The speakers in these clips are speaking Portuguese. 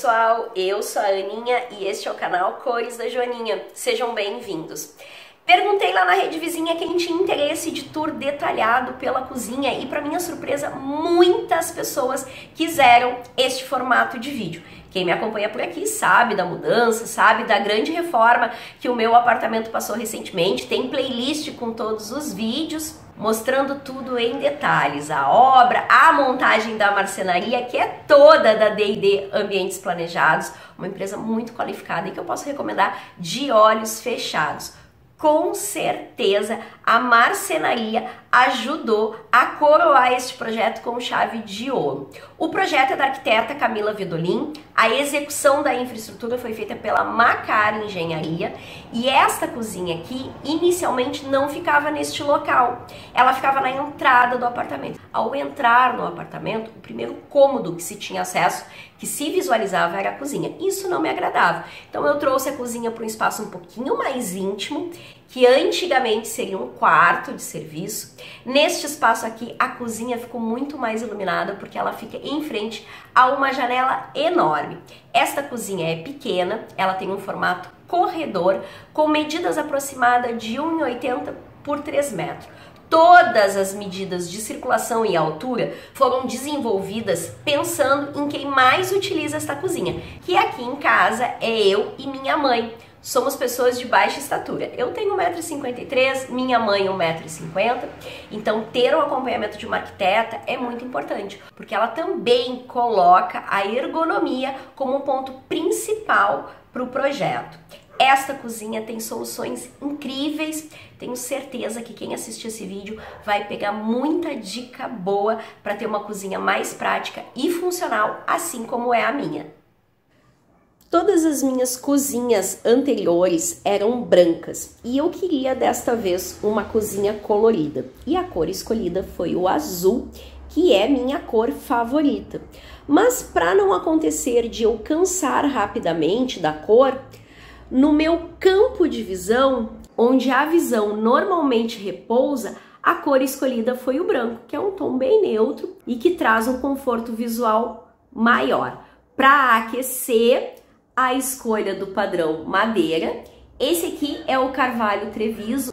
pessoal, eu sou a Aninha e este é o canal Cores da Joaninha. Sejam bem-vindos. Perguntei lá na rede vizinha quem tinha interesse de tour detalhado pela cozinha e, para minha surpresa, muitas pessoas quiseram este formato de vídeo. Quem me acompanha por aqui sabe da mudança, sabe da grande reforma que o meu apartamento passou recentemente. Tem playlist com todos os vídeos, mostrando tudo em detalhes. A obra, a montagem da marcenaria, que é toda da D&D Ambientes Planejados, uma empresa muito qualificada e que eu posso recomendar de olhos fechados. Com certeza a marcenaria ajudou a coroar este projeto com chave de ouro. O projeto é da arquiteta Camila Vedolin, a execução da infraestrutura foi feita pela Macar Engenharia e esta cozinha aqui inicialmente não ficava neste local, ela ficava na entrada do apartamento. Ao entrar no apartamento, o primeiro cômodo que se tinha acesso, que se visualizava, era a cozinha. Isso não me agradava, então eu trouxe a cozinha para um espaço um pouquinho mais íntimo, que antigamente seria um quarto de serviço. Neste espaço aqui, a cozinha ficou muito mais iluminada porque ela fica em frente a uma janela enorme. Esta cozinha é pequena, ela tem um formato corredor com medidas aproximadas de 1,80 por 3 metros. Todas as medidas de circulação e altura foram desenvolvidas pensando em quem mais utiliza esta cozinha, que aqui em casa é eu e minha mãe. Somos pessoas de baixa estatura. Eu tenho 1,53 m, minha mãe 1,50 m, então ter o acompanhamento de uma arquiteta é muito importante, porque ela também coloca a ergonomia como um ponto principal para o projeto. Esta cozinha tem soluções incríveis, tenho certeza que quem assistir esse vídeo vai pegar muita dica boa para ter uma cozinha mais prática e funcional, assim como é a minha. Todas as minhas cozinhas anteriores eram brancas e eu queria desta vez uma cozinha colorida. E a cor escolhida foi o azul, que é minha cor favorita. Mas para não acontecer de eu cansar rapidamente da cor, no meu campo de visão, onde a visão normalmente repousa, a cor escolhida foi o branco, que é um tom bem neutro e que traz um conforto visual maior. Para aquecer, a escolha do padrão madeira. Esse aqui é o Carvalho Treviso.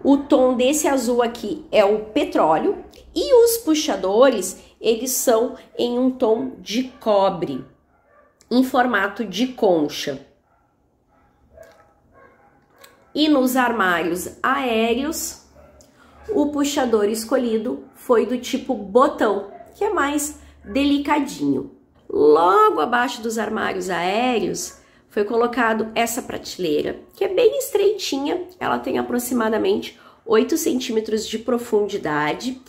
O tom desse azul aqui é o petróleo e os puxadores, eles são em um tom de cobre, em formato de concha. E nos armários aéreos, o puxador escolhido foi do tipo botão, que é mais delicadinho. Logo abaixo dos armários aéreos foi colocado essa prateleira, que é bem estreitinha, ela tem aproximadamente 8 centímetros de profundidade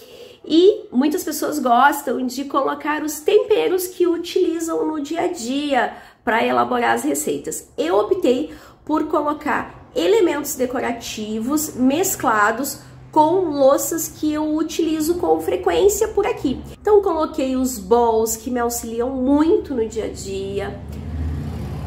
e muitas pessoas gostam de colocar os temperos que utilizam no dia a dia para elaborar as receitas. Eu optei por colocar elementos decorativos mesclados com louças que eu utilizo com frequência por aqui. Então coloquei os bowls que me auxiliam muito no dia a dia,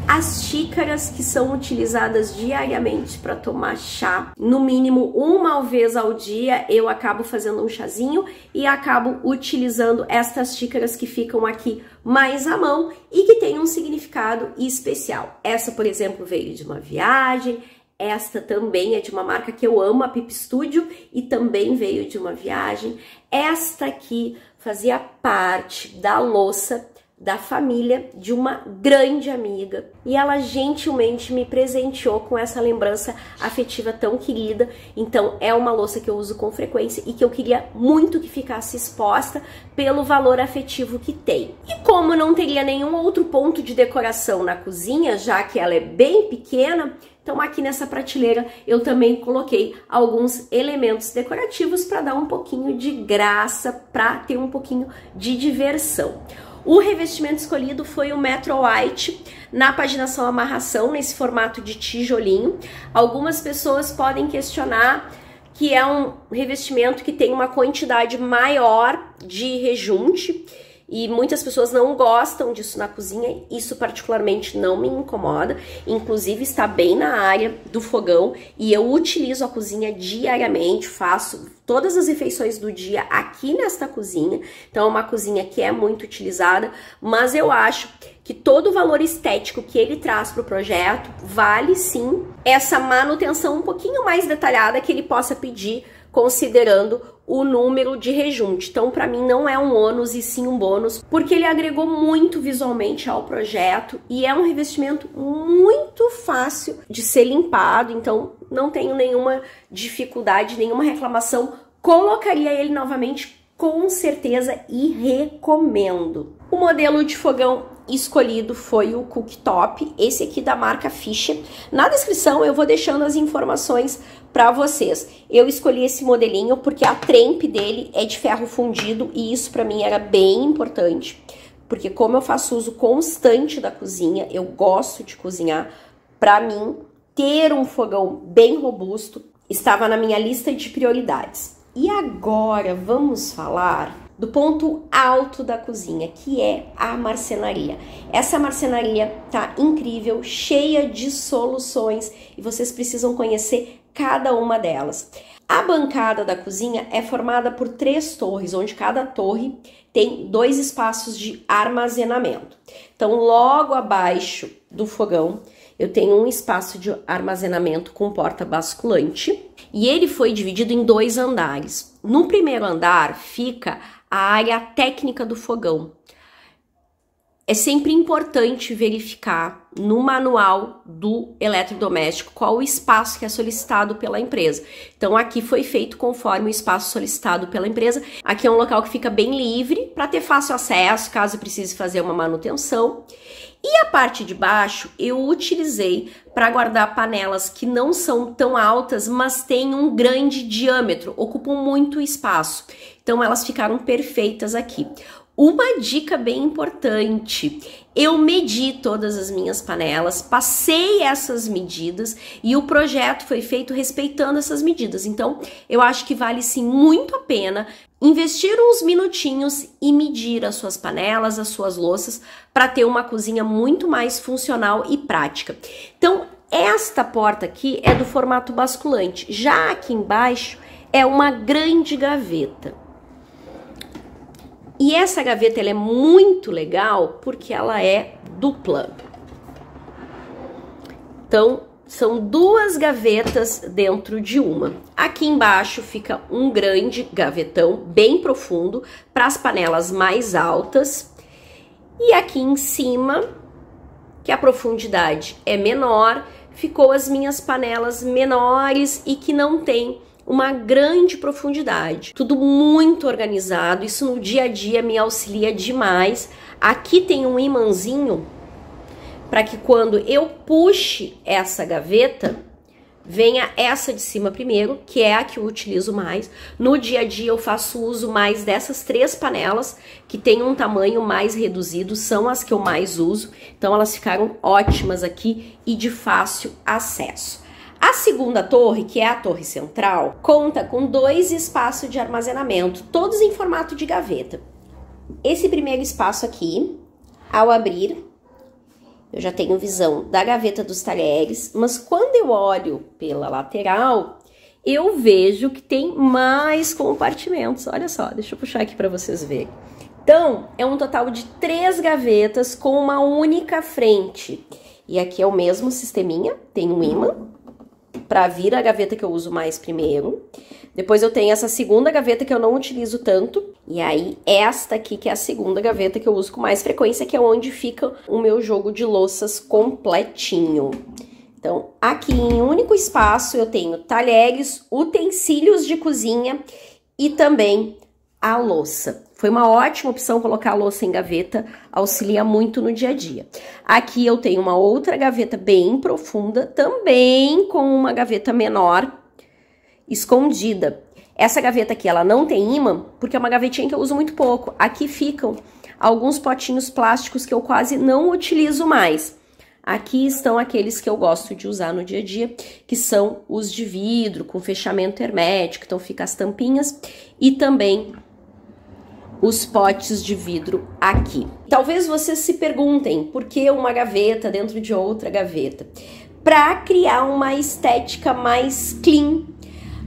as xícaras que são utilizadas diariamente para tomar chá. No mínimo uma vez ao dia eu acabo fazendo um chazinho e acabo utilizando estas xícaras que ficam aqui mais à mão e que tem um significado especial. Essa, por exemplo, veio de uma viagem. Esta também é de uma marca que eu amo, a Pip Studio, e também veio de uma viagem. Esta aqui fazia parte da louça da família de uma grande amiga e ela gentilmente me presenteou com essa lembrança afetiva tão querida. Então é uma louça que eu uso com frequência e que eu queria muito que ficasse exposta pelo valor afetivo que tem. E como não teria nenhum outro ponto de decoração na cozinha, já que ela é bem pequena, então aqui nessa prateleira eu também coloquei alguns elementos decorativos para dar um pouquinho de graça, para ter um pouquinho de diversão. O revestimento escolhido foi o Metro White, na paginação amarração, nesse formato de tijolinho. Algumas pessoas podem questionar que é um revestimento que tem uma quantidade maior de rejunte, e muitas pessoas não gostam disso na cozinha. Isso particularmente não me incomoda, inclusive está bem na área do fogão e eu utilizo a cozinha diariamente, faço todas as refeições do dia aqui nesta cozinha. Então é uma cozinha que é muito utilizada, mas eu acho que todo o valor estético que ele traz para o projeto vale sim essa manutenção um pouquinho mais detalhada que ele possa pedir, considerando o número de rejunte. Então, para mim, não é um ônus e sim um bônus, porque ele agregou muito visualmente ao projeto e é um revestimento muito fácil de ser limpado, então não tenho nenhuma dificuldade, nenhuma reclamação. Colocaria ele novamente com certeza e recomendo. O modelo de fogão escolhido foi o cooktop, esse aqui da marca Fischer. Na descrição eu vou deixando as informações para vocês. Eu escolhi esse modelinho porque a trempe dele é de ferro fundido e isso para mim era bem importante, porque como eu faço uso constante da cozinha, eu gosto de cozinhar, para mim ter um fogão bem robusto estava na minha lista de prioridades. E agora vamos falar do ponto alto da cozinha, que é a marcenaria. Essa marcenaria tá incrível, cheia de soluções e vocês precisam conhecer cada uma delas. A bancada da cozinha é formada por 3 torres, onde cada torre tem 2 espaços de armazenamento. Então, logo abaixo do fogão, eu tenho um espaço de armazenamento com porta basculante e ele foi dividido em 2 andares. No primeiro andar fica a área técnica do fogão. É sempre importante verificar no manual do eletrodoméstico qual o espaço que é solicitado pela empresa. Então aqui foi feito conforme o espaço solicitado pela empresa. Aqui é um local que fica bem livre para ter fácil acesso caso precise fazer uma manutenção. E a parte de baixo eu utilizei para guardar panelas que não são tão altas, mas têm um grande diâmetro, ocupam muito espaço. Então elas ficaram perfeitas aqui. Uma dica bem importante, eu medi todas as minhas panelas, passei essas medidas e o projeto foi feito respeitando essas medidas. Então, eu acho que vale sim muito a pena investir uns minutinhos e medir as suas panelas, as suas louças, para ter uma cozinha muito mais funcional e prática. Então, esta porta aqui é do formato basculante. Já aqui embaixo é uma grande gaveta. E essa gaveta ela é muito legal porque ela é dupla. Então, são 2 gavetas dentro de uma. Aqui embaixo fica um grande gavetão, bem profundo, para as panelas mais altas. E aqui em cima, que a profundidade é menor, ficou as minhas panelas menores e que não tem uma grande profundidade. Tudo muito organizado, isso no dia a dia me auxilia demais. Aqui tem um imãzinho para que quando eu puxe essa gaveta, venha essa de cima primeiro, que é a que eu utilizo mais. No dia a dia eu faço uso mais dessas 3 panelas, que tem um tamanho mais reduzido, são as que eu mais uso. Então elas ficaram ótimas aqui e de fácil acesso. A segunda torre, que é a torre central, conta com 2 espaços de armazenamento, todos em formato de gaveta. Esse primeiro espaço aqui, ao abrir, eu já tenho visão da gaveta dos talheres, mas quando eu olho pela lateral, eu vejo que tem mais compartimentos. Olha só, deixa eu puxar aqui para vocês verem. Então, é um total de 3 gavetas com uma única frente. E aqui é o mesmo sisteminha, tem um ímã para vir a gaveta que eu uso mais primeiro. Depois eu tenho essa segunda gaveta que eu não utilizo tanto. E aí esta aqui que é a segunda gaveta que eu uso com mais frequência, que é onde fica o meu jogo de louças completinho. Então aqui em um único espaço eu tenho talheres, utensílios de cozinha e também a louça. Foi uma ótima opção colocar a louça em gaveta, auxilia muito no dia a dia. Aqui eu tenho uma outra gaveta bem profunda, também com uma gaveta menor, escondida. Essa gaveta aqui, ela não tem ímã, porque é uma gavetinha que eu uso muito pouco. Aqui ficam alguns potinhos plásticos que eu quase não utilizo mais. Aqui estão aqueles que eu gosto de usar no dia a dia, que são os de vidro, com fechamento hermético, então fica as tampinhas e também os potes de vidro aqui. Talvez vocês se perguntem por que uma gaveta dentro de outra gaveta. Para criar uma estética mais clean.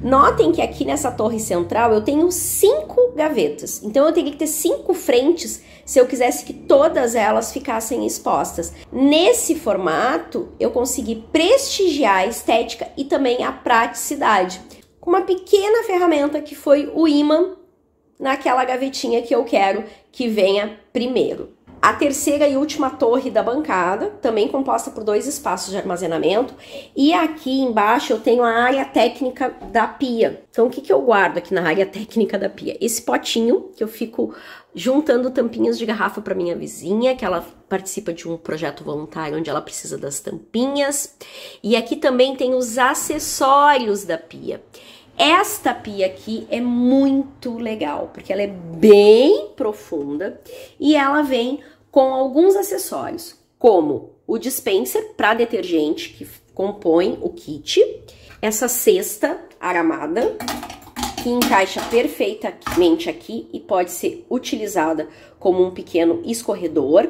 Notem que aqui nessa torre central eu tenho 5 gavetas, então eu teria que ter 5 frentes se eu quisesse que todas elas ficassem expostas. Nesse formato eu consegui prestigiar a estética e também a praticidade, com uma pequena ferramenta que foi o ímã naquela gavetinha que eu quero que venha primeiro. A terceira e última torre da bancada, também composta por 2 espaços de armazenamento. E aqui embaixo eu tenho a área técnica da pia. Então o que eu guardo aqui na área técnica da pia? Esse potinho que eu fico juntando tampinhas de garrafa para minha vizinha, que ela participa de um projeto voluntário onde ela precisa das tampinhas. E aqui também tem os acessórios da pia. Esta pia aqui é muito legal, porque ela é bem profunda e ela vem com alguns acessórios, como o dispenser para detergente, que compõe o kit, essa cesta aramada, que encaixa perfeitamente aqui e pode ser utilizada como um pequeno escorredor.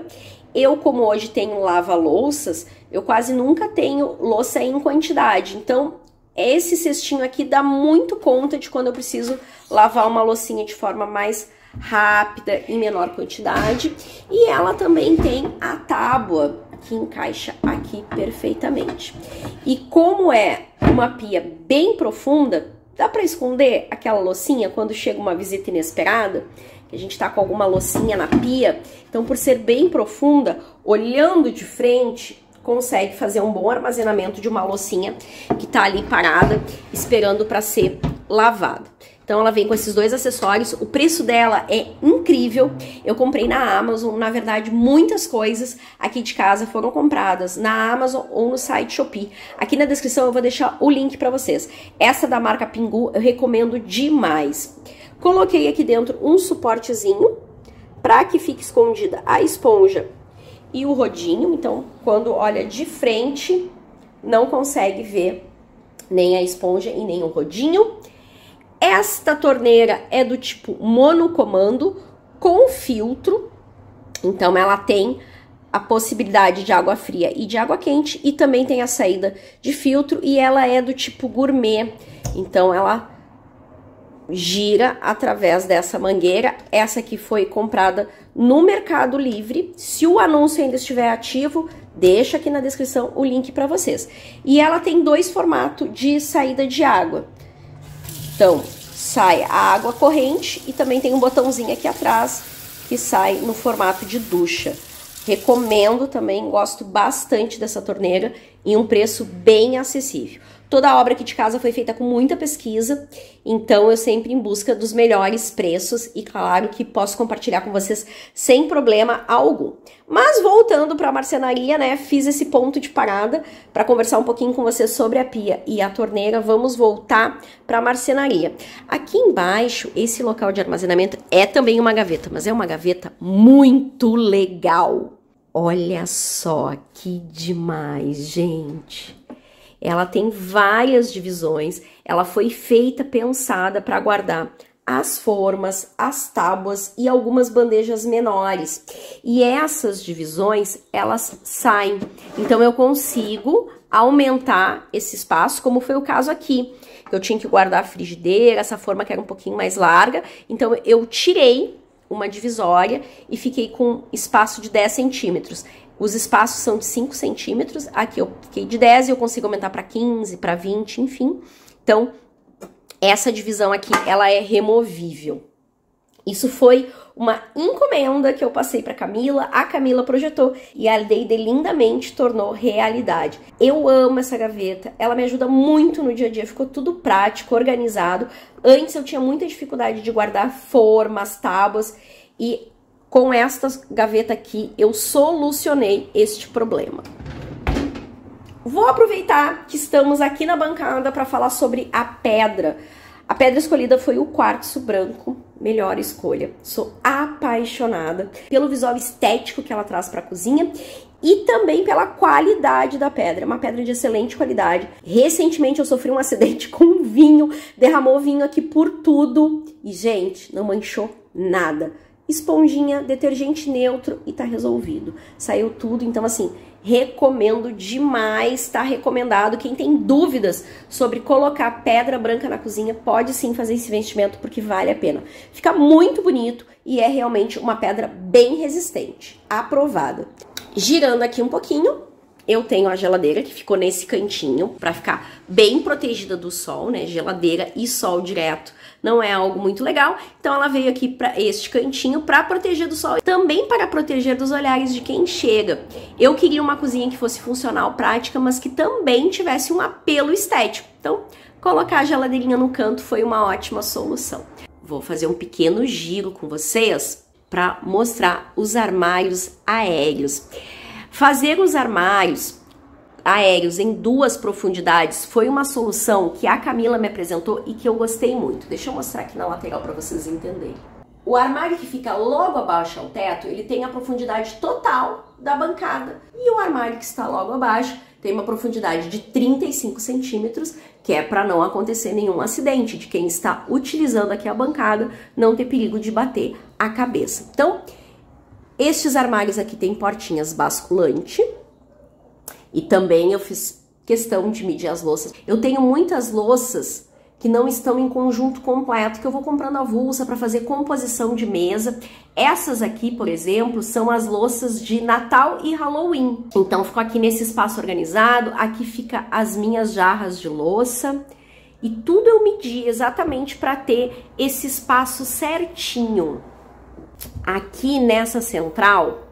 Eu, como hoje tenho lava-louças, eu quase nunca tenho louça em quantidade, então esse cestinho aqui dá muito conta de quando eu preciso lavar uma loucinha de forma mais rápida, em menor quantidade. E ela também tem a tábua, que encaixa aqui perfeitamente. E como é uma pia bem profunda, dá para esconder aquela loucinha quando chega uma visita inesperada, que a gente tá com alguma loucinha na pia. Então, por ser bem profunda, olhando de frente, consegue fazer um bom armazenamento de uma loucinha que tá ali parada, esperando para ser lavada. Então ela vem com esses 2 acessórios, o preço dela é incrível. Eu comprei na Amazon, na verdade muitas coisas aqui de casa foram compradas na Amazon ou no site Shopee. Aqui na descrição eu vou deixar o link para vocês. Essa da marca Pingu eu recomendo demais. Coloquei aqui dentro um suportezinho para que fique escondida a esponja e o rodinho, então quando olha de frente não consegue ver nem a esponja e nem o rodinho. Esta torneira é do tipo monocomando com filtro, então ela tem a possibilidade de água fria e de água quente e também tem a saída de filtro e ela é do tipo gourmet, então ela gira através dessa mangueira. Essa aqui foi comprada no Mercado Livre. Se o anúncio ainda estiver ativo, deixa aqui na descrição o link para vocês. E ela tem 2 formatos de saída de água. Então, sai a água corrente e também tem um botãozinho aqui atrás que sai no formato de ducha. Recomendo também, gosto bastante dessa torneira e um preço bem acessível. Toda a obra aqui de casa foi feita com muita pesquisa, então eu sempre em busca dos melhores preços e claro que posso compartilhar com vocês sem problema algum. Mas voltando para a marcenaria, né, fiz esse ponto de parada para conversar um pouquinho com vocês sobre a pia e a torneira. Vamos voltar para a marcenaria. Aqui embaixo, esse local de armazenamento é também uma gaveta, mas é uma gaveta muito legal. Olha só que demais, gente! Ela tem várias divisões, ela foi feita, pensada para guardar as formas, as tábuas e algumas bandejas menores. E essas divisões, elas saem. Então, eu consigo aumentar esse espaço, como foi o caso aqui. Eu tinha que guardar a frigideira, essa forma que era um pouquinho mais larga. Então, eu tirei uma divisória e fiquei com espaço de 10 centímetros. Os espaços são de 5 centímetros, aqui eu fiquei de 10 e eu consigo aumentar para 15, para 20, enfim. Então, essa divisão aqui, ela é removível. Isso foi uma encomenda que eu passei para Camila, a Camila projetou e a Deide lindamente tornou realidade. Eu amo essa gaveta, ela me ajuda muito no dia a dia, ficou tudo prático, organizado. Antes eu tinha muita dificuldade de guardar formas, tábuas e com esta gaveta aqui eu solucionei este problema. Vou aproveitar que estamos aqui na bancada para falar sobre a pedra. A pedra escolhida foi o quartzo branco, melhor escolha. Sou apaixonada pelo visual estético que ela traz para a cozinha e também pela qualidade da pedra. É uma pedra de excelente qualidade. Recentemente eu sofri um acidente com vinho, derramou vinho aqui por tudo e, gente, não manchou nada. esponjinha, detergente neutro e tá resolvido. Saiu tudo, então assim, recomendo demais, tá recomendado. Quem tem dúvidas sobre colocar pedra branca na cozinha, pode sim fazer esse investimento, porque vale a pena. Fica muito bonito e é realmente uma pedra bem resistente, aprovada. Girando aqui um pouquinho, eu tenho a geladeira que ficou nesse cantinho para ficar bem protegida do sol, né? Geladeira e sol direto não é algo muito legal, então ela veio aqui para este cantinho para proteger do sol e também para proteger dos olhares de quem chega. Eu queria uma cozinha que fosse funcional, prática, mas que também tivesse um apelo estético. Então, colocar a geladeirinha no canto foi uma ótima solução. Vou fazer um pequeno giro com vocês para mostrar os armários aéreos. Fazer os armários aéreos em 2 profundidades foi uma solução que a Camila me apresentou e que eu gostei muito. Deixa eu mostrar aqui na lateral para vocês entenderem. O armário que fica logo abaixo ao teto, ele tem a profundidade total da bancada. E o armário que está logo abaixo tem uma profundidade de 35 centímetros, que é para não acontecer nenhum acidente, de quem está utilizando aqui a bancada não ter perigo de bater a cabeça. Então, estes armários aqui tem portinhas basculante. E também eu fiz questão de medir as louças. Eu tenho muitas louças que não estão em conjunto completo, que eu vou comprando avulsa para fazer composição de mesa. Essas aqui, por exemplo, são as louças de Natal e Halloween. Então, ficou aqui nesse espaço organizado. Aqui fica as minhas jarras de louça. E tudo eu medi exatamente para ter esse espaço certinho. Aqui nessa central,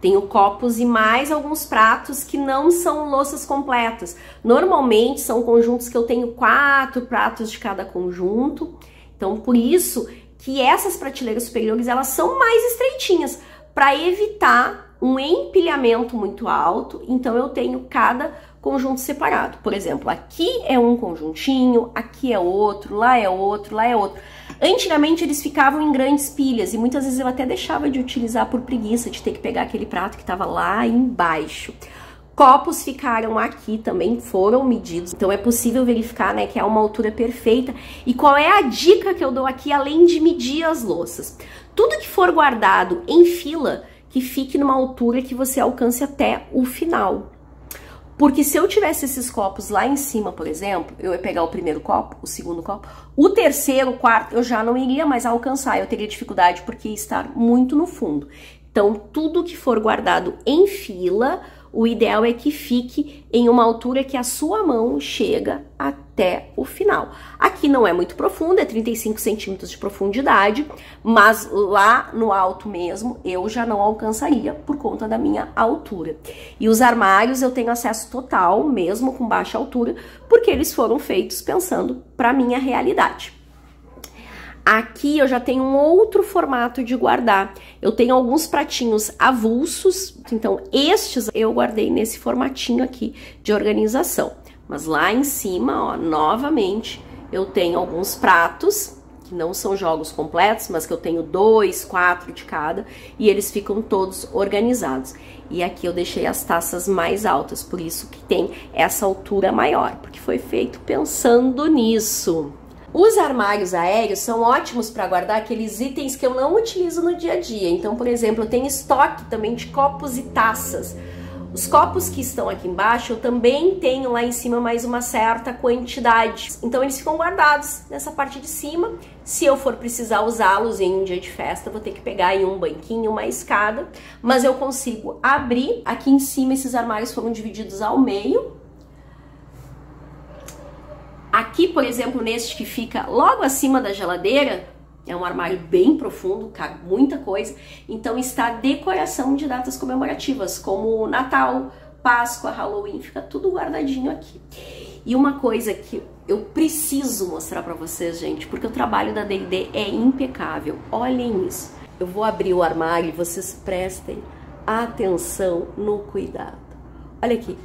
tenho copos e mais alguns pratos que não são louças completas. Normalmente são conjuntos que eu tenho 4 pratos de cada conjunto. Então, por isso que essas prateleiras superiores, elas são mais estreitinhas, para evitar um empilhamento muito alto. Então, eu tenho cada conjunto separado. Por exemplo, aqui é um conjuntinho, aqui é outro, lá é outro, lá é outro. Antigamente eles ficavam em grandes pilhas e muitas vezes eu até deixava de utilizar por preguiça de ter que pegar aquele prato que estava lá embaixo. Copos ficaram aqui também, foram medidos, então é possível verificar, né, que é uma altura perfeita. E qual é a dica que eu dou aqui, além de medir as louças? Tudo que for guardado em fila, que fique numa altura que você alcance até o final. Porque se eu tivesse esses copos lá em cima, por exemplo, eu ia pegar o primeiro copo, o segundo copo, o terceiro, o quarto, eu já não iria mais alcançar, eu teria dificuldade porque ia estar muito no fundo. Então, tudo que for guardado em fila, o ideal é que fique em uma altura que a sua mão chega até o final. Aqui não é muito profundo, é 35 centímetros de profundidade, mas lá no alto mesmo eu já não alcançaria por conta da minha altura. E os armários eu tenho acesso total, mesmo com baixa altura, porque eles foram feitos pensando para minha realidade. Aqui eu já tenho um outro formato de guardar. Eu tenho alguns pratinhos avulsos, então estes eu guardei nesse formatinho aqui de organização. Mas lá em cima, ó, novamente, eu tenho alguns pratos, que não são jogos completos, mas que eu tenho 2, 4 de cada, e eles ficam todos organizados. E aqui eu deixei as taças mais altas, por isso que tem essa altura maior, porque foi feito pensando nisso. Os armários aéreos são ótimos para guardar aqueles itens que eu não utilizo no dia a dia. Então, por exemplo, eu tenho estoque também de copos e taças. Os copos que estão aqui embaixo, eu também tenho lá em cima mais uma certa quantidade. Então, eles ficam guardados nessa parte de cima. Se eu for precisar usá-los em um dia de festa, eu vou ter que pegar em um banquinho, uma escada. Mas eu consigo abrir. Aqui em cima, esses armários foram divididos ao meio. Aqui, por exemplo, neste que fica logo acima da geladeira, é um armário bem profundo, cabe muita coisa. Então está a decoração de datas comemorativas, como Natal, Páscoa, Halloween, fica tudo guardadinho aqui. E uma coisa que eu preciso mostrar pra vocês, gente, porque o trabalho da D&D é impecável. Olhem isso. Eu vou abrir o armário e vocês prestem atenção no cuidado. Olha aqui.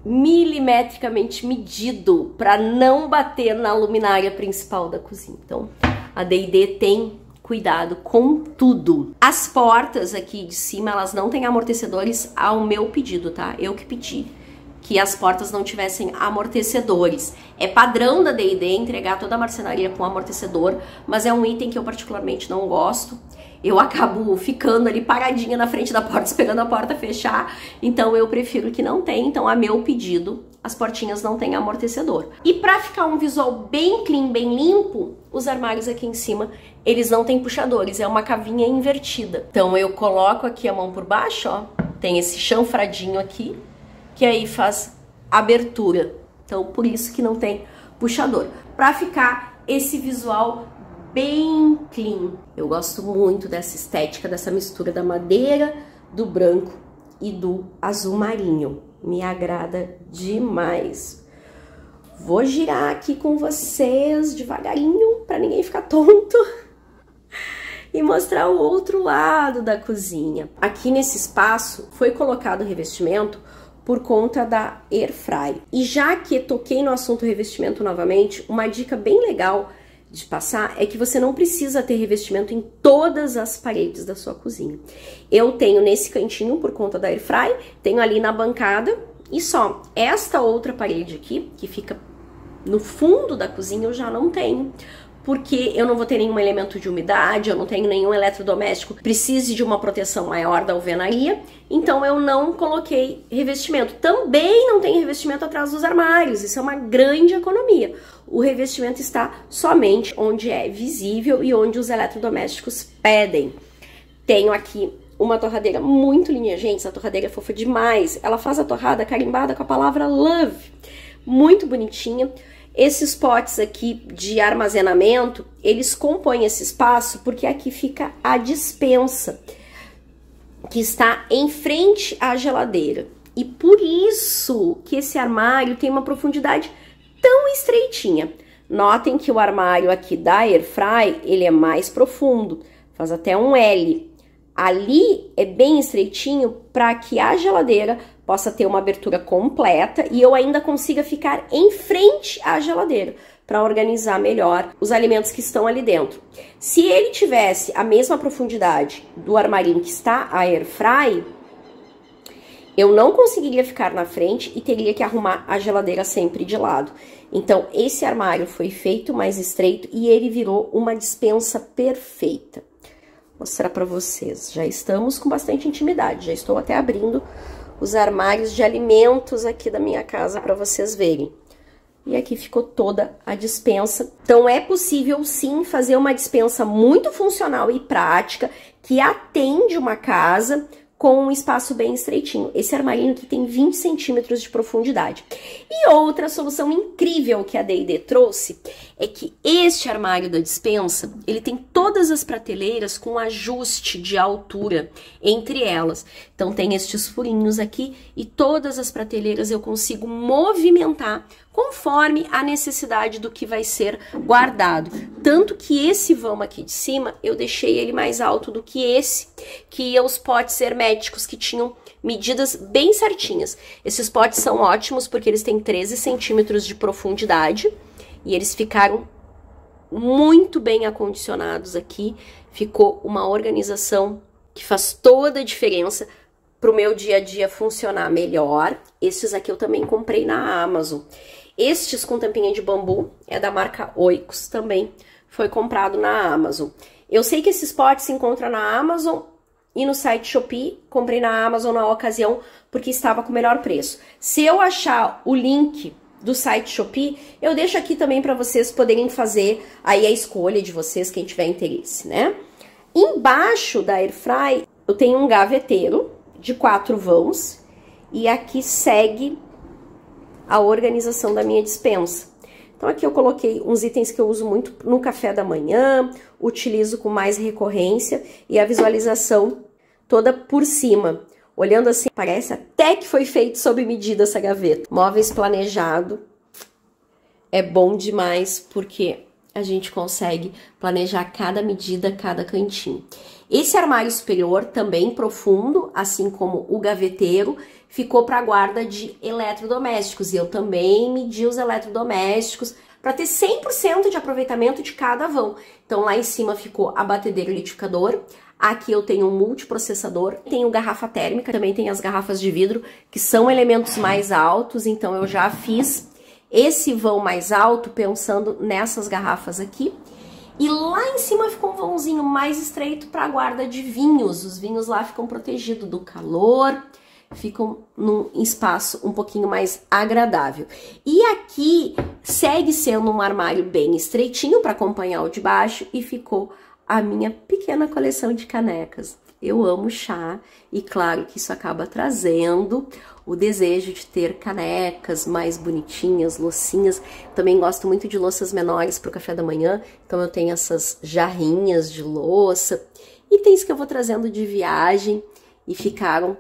Milimetricamente medido para não bater na luminária principal da cozinha. Então, a D&D tem cuidado com tudo. As portas aqui de cima, elas não têm amortecedores ao meu pedido, tá? Eu que pedi que as portas não tivessem amortecedores. É padrão da D&D entregar toda a marcenaria com amortecedor, mas é um item que eu particularmente não gosto. Eu acabo ficando ali paradinha na frente da porta, esperando a porta fechar, então eu prefiro que não tenha. Então, a meu pedido, as portinhas não têm amortecedor. E para ficar um visual bem clean, bem limpo, os armários aqui em cima, eles não têm puxadores, é uma cavinha invertida. Então, eu coloco aqui a mão por baixo, ó, tem esse chanfradinho aqui, que aí faz abertura. Então, por isso que não tem puxador. Para ficar esse visual bem clean. Eu gosto muito dessa estética, dessa mistura da madeira, do branco e do azul marinho. Me agrada demais. Vou girar aqui com vocês devagarinho, para ninguém ficar tonto. E mostrar o outro lado da cozinha. Aqui nesse espaço foi colocado o revestimento por conta da Airfry. E já que toquei no assunto revestimento novamente, uma dica bem legal de passar é que você não precisa ter revestimento em todas as paredes da sua cozinha. Eu tenho nesse cantinho por conta da Airfry, tenho ali na bancada e só. Esta outra parede aqui, que fica no fundo da cozinha, eu já não tenho. Porque eu não vou ter nenhum elemento de umidade, eu não tenho nenhum eletrodoméstico que precise de uma proteção maior da alvenaria, então eu não coloquei revestimento. Também não tem revestimento atrás dos armários, isso é uma grande economia. O revestimento está somente onde é visível e onde os eletrodomésticos pedem. Tenho aqui uma torradeira muito linda, gente, essa torradeira é fofa demais. Ela faz a torrada carimbada com a palavra love, muito bonitinha. Esses potes aqui de armazenamento, eles compõem esse espaço porque aqui fica a despensa, que está em frente à geladeira. E por isso que esse armário tem uma profundidade tão estreitinha. Notem que o armário aqui da Airfry, ele é mais profundo, faz até um L. Ali é bem estreitinho para que a geladeira possa ter uma abertura completa e eu ainda consiga ficar em frente à geladeira para organizar melhor os alimentos que estão ali dentro. Se ele tivesse a mesma profundidade do armarinho que está a Airfry, eu não conseguiria ficar na frente e teria que arrumar a geladeira sempre de lado. Então, esse armário foi feito mais estreito e ele virou uma despensa perfeita. Vou mostrar para vocês. Já estamos com bastante intimidade, já estou até abrindo os armários de alimentos aqui da minha casa para vocês verem. E aqui ficou toda a despensa. Então, é possível, sim, fazer uma despensa muito funcional e prática que atende uma casa com um espaço bem estreitinho. Esse armarinho aqui tem 20 centímetros de profundidade. E outra solução incrível que a D&D trouxe é que este armário da despensa, ele tem todas as prateleiras com ajuste de altura entre elas. Então tem estes furinhos aqui e todas as prateleiras eu consigo movimentar conforme a necessidade do que vai ser guardado. Tanto que esse vão aqui de cima, eu deixei ele mais alto do que esse, que ia os potes herméticos que tinham medidas bem certinhas. Esses potes são ótimos porque eles têm 13 centímetros de profundidade e eles ficaram muito bem acondicionados aqui. Ficou uma organização que faz toda a diferença para o meu dia a dia funcionar melhor. Esses aqui eu também comprei na Amazon. Estes com tampinha de bambu é da marca Oikos, também foi comprado na Amazon. Eu sei que esses potes se encontram na Amazon e no site Shopee. Comprei na Amazon na ocasião porque estava com o melhor preço. Se eu achar o link do site Shopee, eu deixo aqui também para vocês poderem fazer aí a escolha de vocês, quem tiver interesse, né? Embaixo da Airfry eu tenho um gaveteiro de 4 vãos e aqui segue a organização da minha despensa. Então aqui eu coloquei uns itens que eu uso muito no café da manhã, utilizo com mais recorrência e a visualização toda por cima. Olhando assim, parece até que foi feito sob medida essa gaveta. Móveis planejado é bom demais porque a gente consegue planejar cada medida, cada cantinho. Esse armário superior, também profundo, assim como o gaveteiro, ficou para guarda de eletrodomésticos. E eu também medi os eletrodomésticos para ter 100% de aproveitamento de cada vão. Então, lá em cima ficou a batedeira e liquidificador. Aqui eu tenho um multiprocessador, tenho garrafa térmica, também tem as garrafas de vidro, que são elementos mais altos, então eu já fiz esse vão mais alto pensando nessas garrafas aqui. E lá em cima ficou um vãozinho mais estreito para a guarda de vinhos. Os vinhos lá ficam protegidos do calor, ficam num espaço um pouquinho mais agradável. E aqui segue sendo um armário bem estreitinho para acompanhar o de baixo e ficou a minha pequena coleção de canecas. Eu amo chá e claro que isso acaba trazendo o desejo de ter canecas mais bonitinhas, loucinhas. Também gosto muito de louças menores para o café da manhã, então eu tenho essas jarrinhas de louça. Itens que eu vou trazendo de viagem e ficaram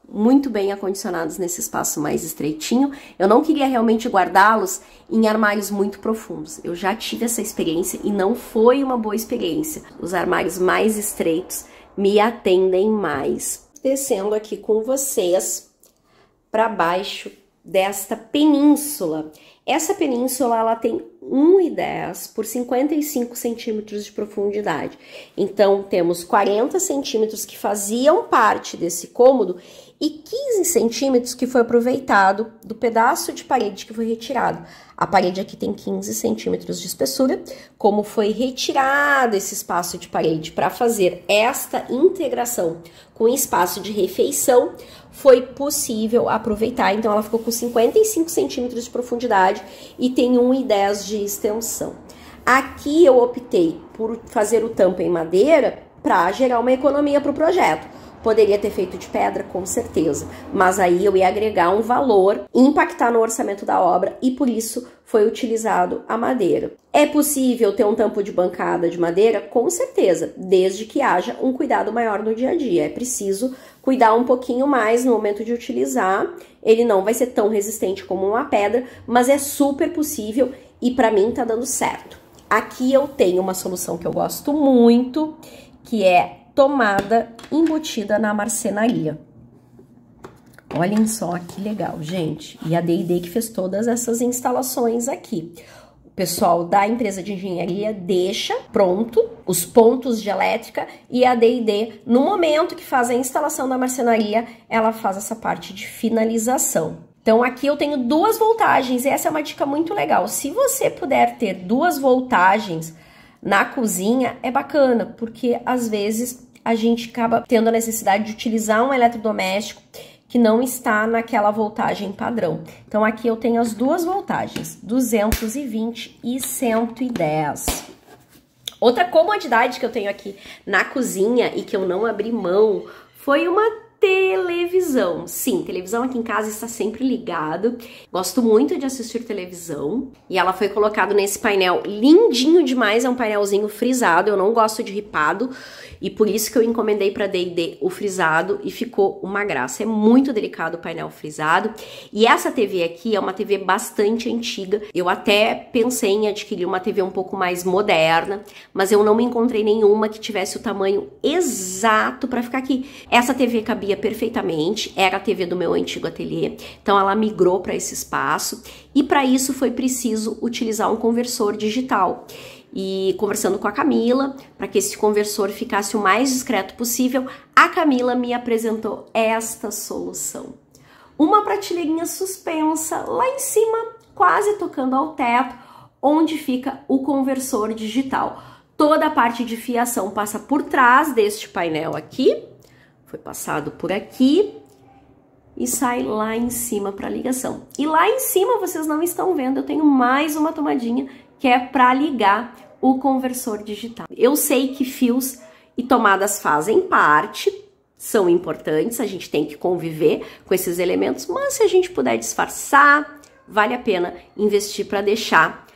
muito bem acondicionados nesse espaço mais estreitinho. Eu não queria realmente guardá-los em armários muito profundos. Eu já tive essa experiência e não foi uma boa experiência. Os armários mais estreitos me atendem mais. Descendo aqui com vocês para baixo desta península. Essa península ela tem 1,10 por 55 centímetros de profundidade. Então temos 40 centímetros que faziam parte desse cômodo e 15 centímetros que foi aproveitado do pedaço de parede que foi retirado. A parede aqui tem 15 centímetros de espessura. Como foi retirado esse espaço de parede para fazer esta integração com espaço de refeição, foi possível aproveitar. Então ela ficou com 55 centímetros de profundidade e tem 1,10 de extensão. Aqui eu optei por fazer o tampo em madeira para gerar uma economia para o projeto. Poderia ter feito de pedra, com certeza, mas aí eu ia agregar um valor, impactar no orçamento da obra e por isso foi utilizado a madeira. É possível ter um tampo de bancada de madeira? Com certeza, desde que haja um cuidado maior no dia a dia. É preciso cuidar um pouquinho mais no momento de utilizar. Ele não vai ser tão resistente como uma pedra, mas é super possível e para mim tá dando certo. Aqui eu tenho uma solução que eu gosto muito, que é tomada embutida na marcenaria. Olhem só que legal, gente. E a D&D que fez todas essas instalações aqui. O pessoal da empresa de engenharia deixa pronto os pontos de elétrica e a D&D, no momento que faz a instalação da marcenaria, ela faz essa parte de finalização. Então aqui eu tenho 2 voltagens e essa é uma dica muito legal. Se você puder ter 2 voltagens na cozinha, é bacana, porque às vezes a gente acaba tendo a necessidade de utilizar um eletrodoméstico que não está naquela voltagem padrão. Então aqui eu tenho as 2 voltagens, 220 e 110. Outra comodidade que eu tenho aqui na cozinha e que eu não abri mão foi uma televisão. Sim, televisão aqui em casa está sempre ligado. Gosto muito de assistir televisão. E ela foi colocada nesse painel lindinho demais. É um painelzinho frisado. Eu não gosto de ripado. E por isso que eu encomendei para D&D o frisado e ficou uma graça. É muito delicado o painel frisado. E essa TV aqui é uma TV bastante antiga. Eu até pensei em adquirir uma TV um pouco mais moderna, mas eu não encontrei nenhuma que tivesse o tamanho exato para ficar aqui. Essa TV cabia perfeitamente, era a TV do meu antigo ateliê, então ela migrou para esse espaço e para isso foi preciso utilizar um conversor digital. E conversando com a Camila, para que esse conversor ficasse o mais discreto possível, a Camila me apresentou esta solução. Uma prateleirinha suspensa lá em cima, quase tocando ao teto, onde fica o conversor digital. Toda a parte de fiação passa por trás deste painel aqui, foi passado por aqui e sai lá em cima para ligação. E lá em cima, vocês não estão vendo, eu tenho mais uma tomadinha que é para ligar o conversor digital. Eu sei que fios e tomadas fazem parte, são importantes, a gente tem que conviver com esses elementos, mas se a gente puder disfarçar, vale a pena investir para deixar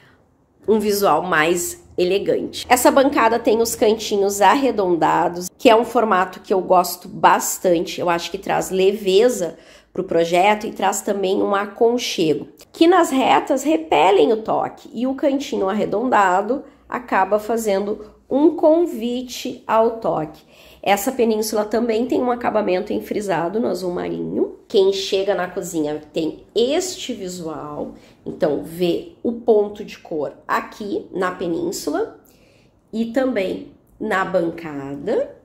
um visual mais elegante. Essa bancada tem os cantinhos arredondados, que é um formato que eu gosto bastante. Eu acho que traz leveza para o projeto e traz também um aconchego, que nas retas repelem o toque. E o cantinho arredondado acaba fazendo um convite ao toque. Essa península também tem um acabamento em frisado no azul marinho. Quem chega na cozinha tem este visual, então vê o ponto de cor aqui na península e também na bancada.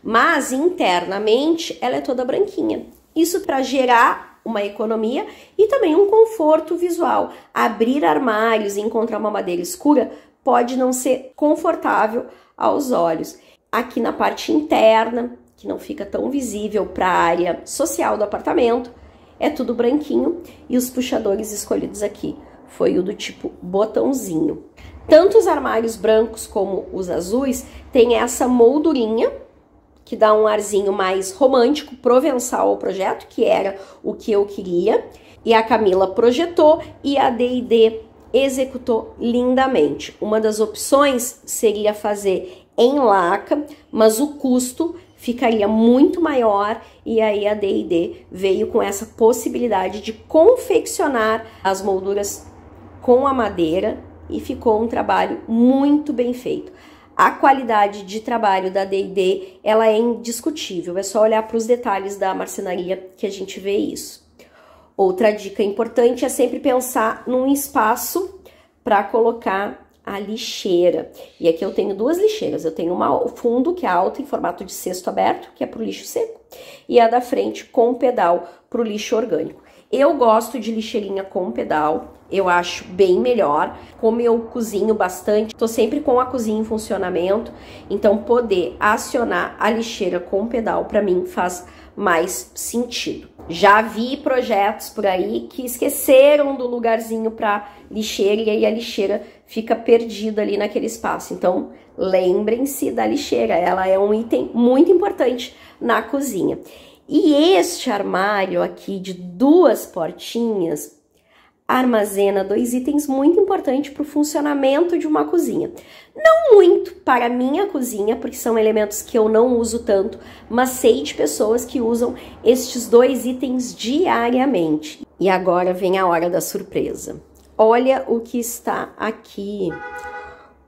mas internamente ela é toda branquinha. Isso para gerar uma economia e também um conforto visual. Abrir armários e encontrar uma madeira escura pode não ser confortável aos olhos. Aqui na parte interna, que não fica tão visível para a área social do apartamento, é tudo branquinho e os puxadores escolhidos aqui foi o do tipo botãozinho. Tanto os armários brancos como os azuis têm essa moldurinha que dá um arzinho mais romântico, provençal ao projeto, que era o que eu queria. E a Camila projetou e a D&D executou lindamente. Uma das opções seria fazer em laca, mas o custo ficaria muito maior e aí a D&D veio com essa possibilidade de confeccionar as molduras com a madeira e ficou um trabalho muito bem feito. A qualidade de trabalho da D&D, ela é indiscutível, é só olhar para os detalhes da marcenaria que a gente vê isso. Outra dica importante é sempre pensar num espaço para colocar a lixeira. E aqui eu tenho duas lixeiras, eu tenho uma ao fundo, que é alta, em formato de cesto aberto, que é para o lixo seco, e a da frente com pedal para o lixo orgânico. Eu gosto de lixeirinha com pedal, eu acho bem melhor. Como eu cozinho bastante, tô sempre com a cozinha em funcionamento, então poder acionar a lixeira com pedal para mim faz mais sentido. Já vi projetos por aí que esqueceram do lugarzinho para lixeira e aí a lixeira fica perdida ali naquele espaço. Então, lembrem-se da lixeira, ela é um item muito importante na cozinha. E este armário aqui de duas portinhas armazena dois itens muito importantes para o funcionamento de uma cozinha. Não muito para a minha cozinha, porque são elementos que eu não uso tanto, mas sei de pessoas que usam estes dois itens diariamente. E agora vem a hora da surpresa. Olha o que está aqui.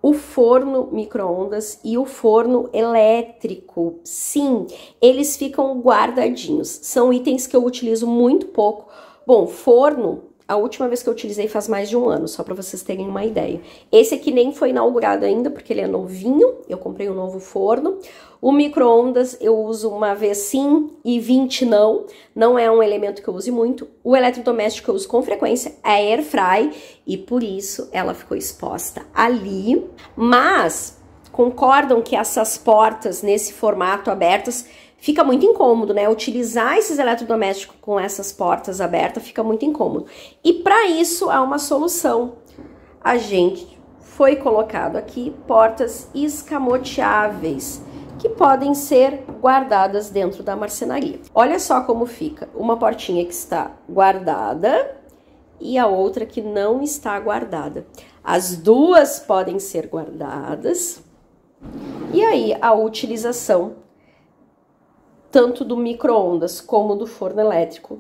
O forno micro-ondas e o forno elétrico. Sim, eles ficam guardadinhos. São itens que eu utilizo muito pouco. Bom, forno, a última vez que eu utilizei faz mais de um ano, só para vocês terem uma ideia. Esse aqui nem foi inaugurado ainda, porque ele é novinho. Eu comprei um novo forno. O micro-ondas eu uso uma vez sim e 20 não. Não é um elemento que eu use muito. O eletrodoméstico eu uso com frequência, a air fry, e por isso ela ficou exposta ali. Mas concordam que essas portas nesse formato abertas fica muito incômodo, né? Utilizar esses eletrodomésticos com essas portas abertas fica muito incômodo. E para isso há uma solução. A gente foi colocado aqui portas escamoteáveis que podem ser guardadas dentro da marcenaria. Olha só como fica. Uma portinha que está guardada e a outra que não está guardada. As duas podem ser guardadas. E aí a utilização tanto do micro-ondas como do forno elétrico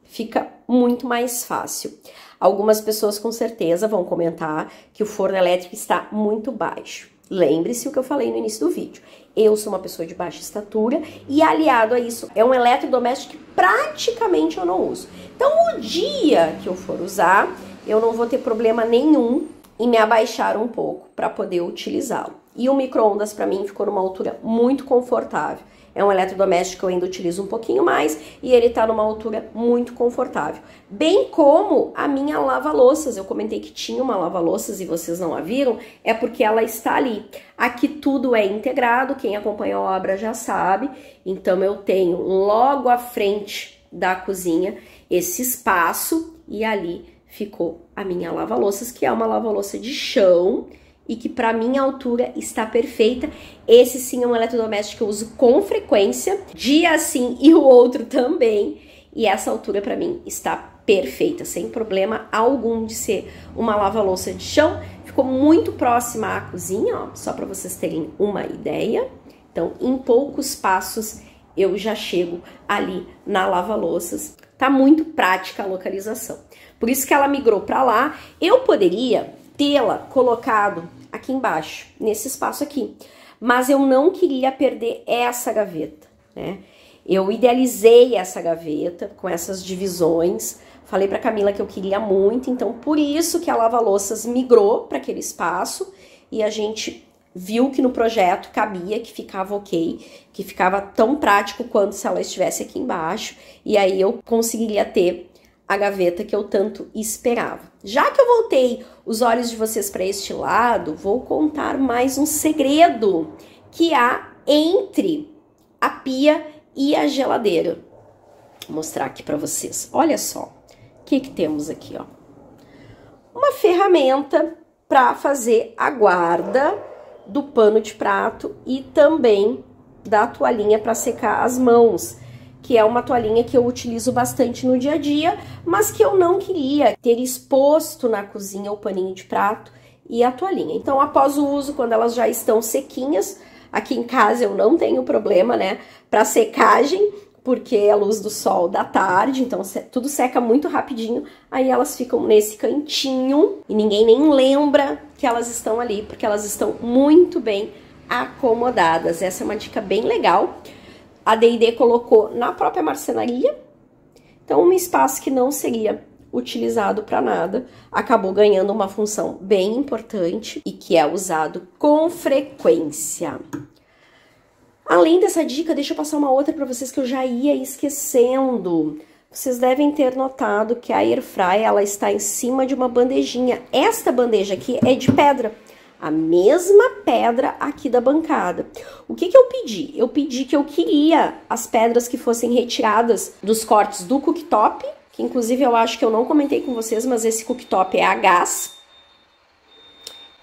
fica muito mais fácil. Algumas pessoas com certeza vão comentar que o forno elétrico está muito baixo. Lembre-se o que eu falei no início do vídeo. Eu sou uma pessoa de baixa estatura e aliado a isso é um eletrodoméstico que praticamente eu não uso. Então o dia que eu for usar, eu não vou ter problema nenhum em me abaixar um pouco para poder utilizá-lo. E o micro-ondas para mim ficou numa altura muito confortável. É um eletrodoméstico que eu ainda utilizo um pouquinho mais e ele tá numa altura muito confortável. Bem como a minha lava-louças. Eu comentei que tinha uma lava-louças e vocês não a viram, é porque ela está ali. Aqui tudo é integrado, quem acompanha a obra já sabe. Então eu tenho logo à frente da cozinha esse espaço e ali ficou a minha lava-louças, que é uma lava-louça de chão e que para minha altura está perfeita. Esse sim é um eletrodoméstico que eu uso com frequência, dia sim e o outro também, e essa altura para mim está perfeita, sem problema algum de ser uma lava-louça de chão. Ficou muito próxima à cozinha, ó, só para vocês terem uma ideia. Então, em poucos passos eu já chego ali na lava-louças. Tá muito prática a localização. Por isso que ela migrou para lá. Eu poderia tê-la colocado aqui embaixo, nesse espaço aqui, mas eu não queria perder essa gaveta, né? Eu idealizei essa gaveta com essas divisões, falei pra Camila que eu queria muito, então por isso que a lava-louças migrou para aquele espaço e a gente viu que no projeto cabia, que ficava ok, que ficava tão prático quanto se ela estivesse aqui embaixo, e aí eu conseguiria ter a gaveta que eu tanto esperava. Já que eu voltei os olhos de vocês para este lado, vou contar mais um segredo que há entre a pia e a geladeira. Vou mostrar aqui para vocês. Olha só, o que temos aqui, ó. Uma ferramenta para fazer a guarda do pano de prato e também da toalhinha para secar as mãos, que é uma toalhinha que eu utilizo bastante no dia a dia, mas que eu não queria ter exposto na cozinha o paninho de prato e a toalhinha. Então, após o uso, quando elas já estão sequinhas, aqui em casa eu não tenho problema, né, para secagem, porque é a luz do sol da tarde, então tudo seca muito rapidinho, aí elas ficam nesse cantinho e ninguém nem lembra que elas estão ali, porque elas estão muito bem acomodadas. Essa é uma dica bem legal. A D&D colocou na própria marcenaria, então um espaço que não seria utilizado para nada, acabou ganhando uma função bem importante e que é usado com frequência. Além dessa dica, deixa eu passar uma outra para vocês que eu já ia esquecendo. Vocês devem ter notado que a Airfryer, ela está em cima de uma bandejinha. Esta bandeja aqui é de pedra. A mesma pedra aqui da bancada. O que eu pedi? Eu pedi que eu queria as pedras que fossem retiradas dos cortes do cooktop, que inclusive eu acho que eu não comentei com vocês, mas esse cooktop é a gás.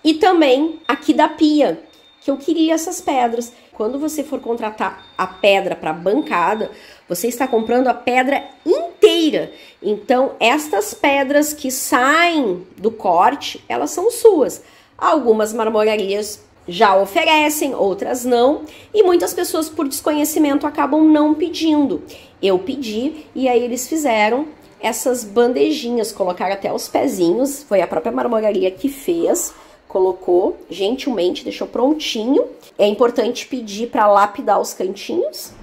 E também aqui da pia, que eu queria essas pedras. Quando você for contratar a pedra para bancada, você está comprando a pedra inteira. Então, estas pedras que saem do corte, elas são suas. Algumas marmorarias já oferecem, outras não, e muitas pessoas por desconhecimento acabam não pedindo. Eu pedi e aí eles fizeram essas bandejinhas, colocaram até os pezinhos, foi a própria marmoraria que fez, colocou gentilmente, deixou prontinho. É importante pedir para lapidar os cantinhos,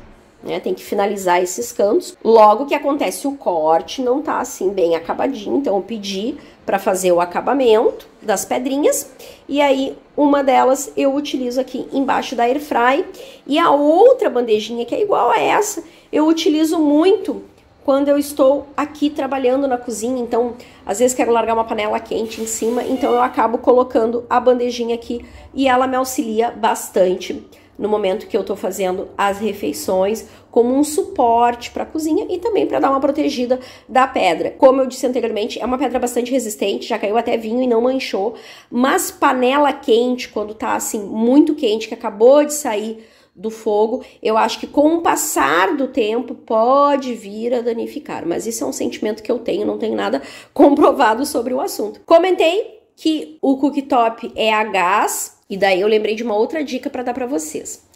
né? Tem que finalizar esses cantos. Logo que acontece o corte, não tá assim bem acabadinho, então eu pedi para fazer o acabamento das pedrinhas, e aí uma delas eu utilizo aqui embaixo da Airfryer, e a outra bandejinha que é igual a essa, eu utilizo muito quando eu estou aqui trabalhando na cozinha, então às vezes quero largar uma panela quente em cima, então eu acabo colocando a bandejinha aqui e ela me auxilia bastante no momento que eu tô fazendo as refeições, como um suporte para a cozinha e também para dar uma protegida da pedra. Como eu disse anteriormente, é uma pedra bastante resistente, já caiu até vinho e não manchou, mas panela quente, quando tá assim muito quente, que acabou de sair do fogo, eu acho que com o passar do tempo pode vir a danificar, mas isso é um sentimento que eu tenho, não tenho nada comprovado sobre o assunto. Comentei que o cooktop é a gás, e daí eu lembrei de uma outra dica para dar para vocês.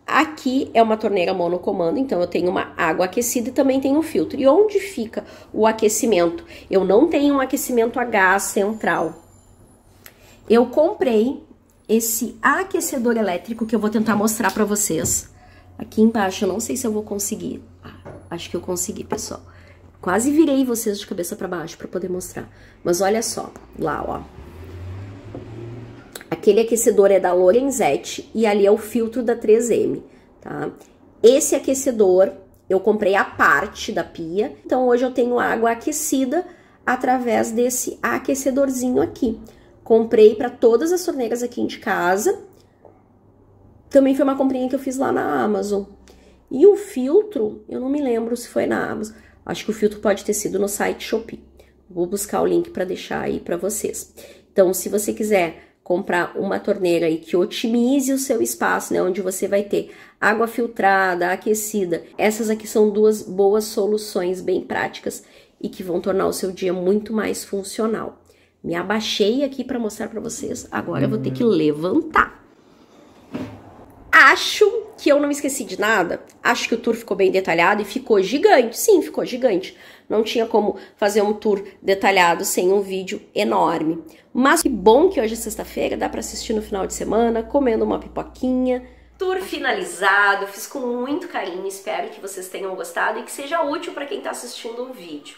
Aqui é uma torneira monocomando, então eu tenho uma água aquecida e também tenho um filtro. E onde fica o aquecimento? Eu não tenho um aquecimento a gás central. Eu comprei esse aquecedor elétrico que eu vou tentar mostrar para vocês. Aqui embaixo, eu não sei se eu vou conseguir. Acho que eu consegui, pessoal. Quase virei vocês de cabeça para baixo para poder mostrar. Mas olha só, lá, ó. Aquele aquecedor é da Lorenzetti e ali é o filtro da 3M, tá? Esse aquecedor eu comprei à parte da pia, então hoje eu tenho água aquecida através desse aquecedorzinho aqui. Comprei para todas as torneiras aqui de casa. Também foi uma comprinha que eu fiz lá na Amazon. E o filtro, eu não me lembro se foi na Amazon. Acho que o filtro pode ter sido no site Shopee. Vou buscar o link para deixar aí para vocês. Então, se você quiser comprar uma torneira aí que otimize o seu espaço, né, onde você vai ter água filtrada, aquecida. Essas aqui são duas boas soluções bem práticas e que vão tornar o seu dia muito mais funcional. Me abaixei aqui para mostrar para vocês, agora eu vou ter que levantar. Acho que eu não me esqueci de nada, acho que o tour ficou bem detalhado e ficou gigante, sim, ficou gigante. Não tinha como fazer um tour detalhado sem um vídeo enorme. Mas que bom que hoje é sexta-feira, dá para assistir no final de semana, comendo uma pipoquinha. Tour finalizado, fiz com muito carinho, espero que vocês tenham gostado e que seja útil para quem está assistindo o vídeo.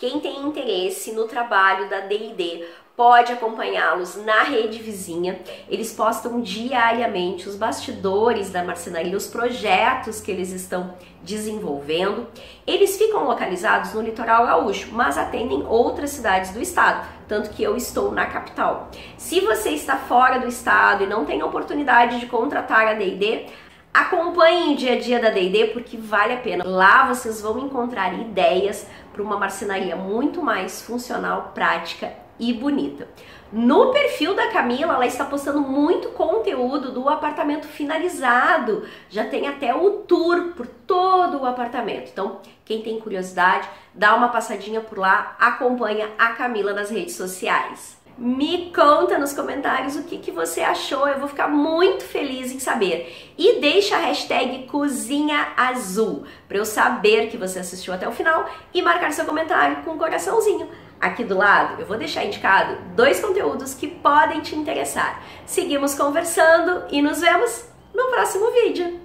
Quem tem interesse no trabalho da D&D pode acompanhá-los na Rede Vizinha. Eles postam diariamente os bastidores da marcenaria, os projetos que eles estão desenvolvendo. Eles ficam localizados no litoral gaúcho, mas atendem outras cidades do estado, tanto que eu estou na capital. Se você está fora do estado e não tem a oportunidade de contratar a D&D, acompanhem o dia a dia da D&D porque vale a pena. Lá vocês vão encontrar ideias para uma marcenaria muito mais funcional, prática e bonita. No perfil da Camila, ela está postando muito conteúdo do apartamento finalizado. Já tem até o tour por todo o apartamento. Então, quem tem curiosidade, dá uma passadinha por lá, acompanha a Camila nas redes sociais. Me conta nos comentários o que você achou, eu vou ficar muito feliz em saber. E deixa a hashtag Cozinha Azul para eu saber que você assistiu até o final e marcar seu comentário com um coraçãozinho. Aqui do lado eu vou deixar indicado 2 conteúdos que podem te interessar. Seguimos conversando e nos vemos no próximo vídeo.